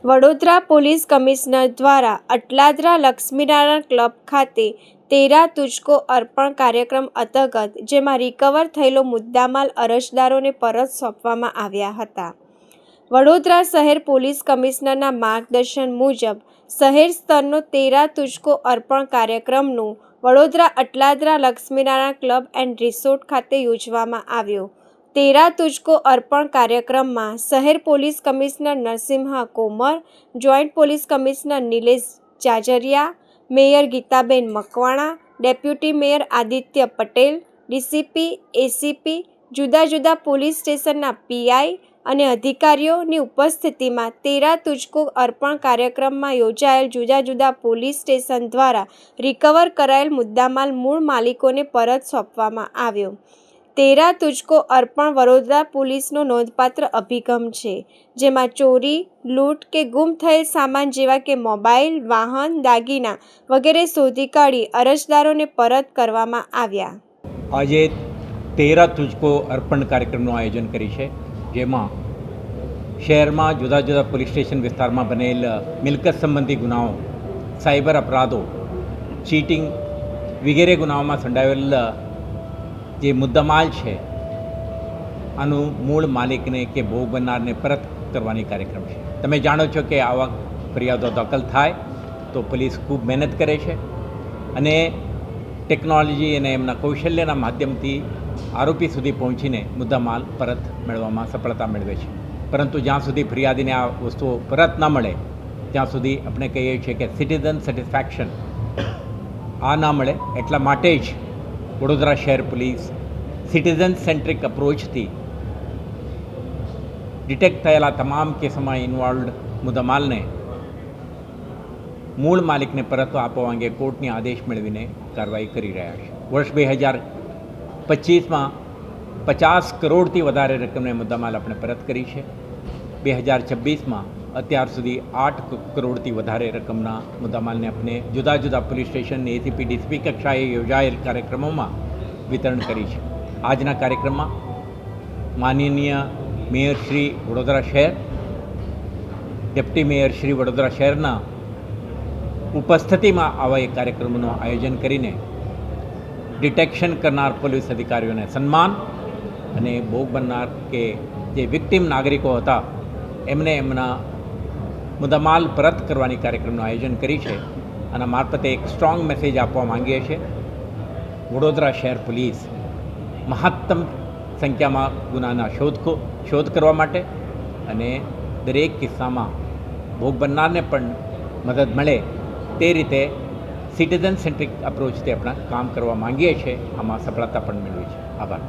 Vadodara police commissioner દ્વારા Atladara Laxminarayan club ખાતે તેરા તુજકો અર્પણ કાર્યક્રમ અંતર્ગત જેમાં રિકવર થયેલો મુદ્દામાલ અરજદારોને પરત સોંપવામાં આવ્યા હતા. વડોદરા શહેર પોલીસ કમિશનરના માર્ગદર્શન મુજબ શહેર સ્તરનો તેરા તુજકો અર્પણ કાર્યક્રમનું Vadodara Atladara Laxminarayan club and resort ખાતે યોજવામાં આવ્યો. તેરા તુજકો અર્પણ કાર્યક્રમમાં શહેર police commissioner Narasimha Komar, joint police commissioner Nilesh Jajadiya, mayor Geetaben Makwana, deputy mayor Aditya Patel, DCP, ACP, જુદા જુદા પોલીસ સ્ટેશનના પીઆઈ અને અધિકારીઓની ઉપસ્થિતિમાં તેરા તુજકો અર્પણ કાર્યક્રમમાં યોજાયેલ જુદા જુદા પોલીસ સ્ટેશન દ્વારા રિકવર કરાયેલ મુદ્દામાલ મૂળ માલિકોને પરત સોંપવામાં આવ્યો. તેરા તુજકો અર્પણ વડોદરા પોલીસનો નોંધપાત્ર અભિગમ છે, જેમાં ચોરી, લૂંટ કે ગુમ થયેલ સામાન જેવા કે મોબાઈલ, વાહન, દાગીના વગેરે શોધી કાઢી અરજદારોને પરત કરવામાં આવ્યા. આજે તેરા તુજકો અર્પણ કાર્યક્રમનું આયોજન કરી છે, જેમાં શહેરમાં જુદા જુદા પોલીસ સ્ટેશન વિસ્તારમાં બનેલ મિલકત સંબંધી ગુનાઓ, સાયબર અપરાધો, ચીટિંગ વગેરે ગુનાઓમાં સંડાયેલ જે મુદ્દામાલ છે આનું મૂળ માલિકને કે ભોગ બનનારને પરત કરવાની કાર્યક્રમ છે. તમે જાણો છો કે આવા ફરિયાદો દાખલ થાય તો પોલીસ ખૂબ મહેનત કરે છે અને ટેકનોલોજી અને એમના કૌશલ્યના માધ્યમથી આરોપી સુધી પહોંચીને મુદ્દામાલ પરત મેળવવામાં સફળતા મેળવે છે. પરંતુ જ્યાં સુધી ફરિયાદીને આ વસ્તુઓ પરત ન મળે ત્યાં સુધી આપણે કહીએ છીએ કે સિટીઝન સેટિસ્ફેક્શન આ ના મળે. એટલા માટે જ વડોદરા શહેર પોલીસ સિટીઝન સેન્ટ્રિક અપ્રોચથી ડિટેક્ટ થયેલા તમામ કેસોમાં ઇન્વોલ્વડ મુદ્દામાલને મૂળ માલિકને પરત આપવા અંગે કોર્ટની આદેશ મેળવીને કાર્યવાહી કરી રહ્યા છે. વર્ષ 2025માં 50 કરોડથી વધારે રકમને મુદ્દામાલ આપણે પરત કરી છે. 2026માં અત્યાર સુધી 8 કરોડથી વધારે રકમના મુદ્દામાલને આપણે જુદા જુદા પોલીસ સ્ટેશન, એસીપી, ડીસીપી કક્ષાએ યોજાયેલ કાર્યક્રમોમાં વિતરણ કરી છે. આજના કાર્યક્રમમાં માનનીય મેયર શ્રી વડોદરા શહેર, ડેપ્યુટી મેયર શ્રી વડોદરા શહેરના ઉપસ્થિતિમાં આવા એક કાર્યક્રમનું આયોજન કરીને ડિટેક્શન કરનાર પોલીસ અધિકારીઓને સન્માન અને ભોગ બનનાર કે જે વિક્ટિમ નાગરિકો હતા એમને એમના મુદ્દામાલ પરત કરવાની કાર્યક્રમનું આયોજન કરી છે. આના મારફતે એક સ્ટ્રોંગ મેસેજ આપવા માંગીએ છીએ. વડોદરા શહેર પોલીસ મહત્તમ સંખ્યામાં ગુનાના શોધ કરવા માટે અને દરેક કિસ્સામાં ભોગ બનનારને પણ મદદ મળે તે રીતે સિટીઝન સેન્ટ્રિક અપ્રોચથી આપણે કામ કરવા માંગીએ છીએ. આમાં સફળતા પણ મેળવી છે. આભાર.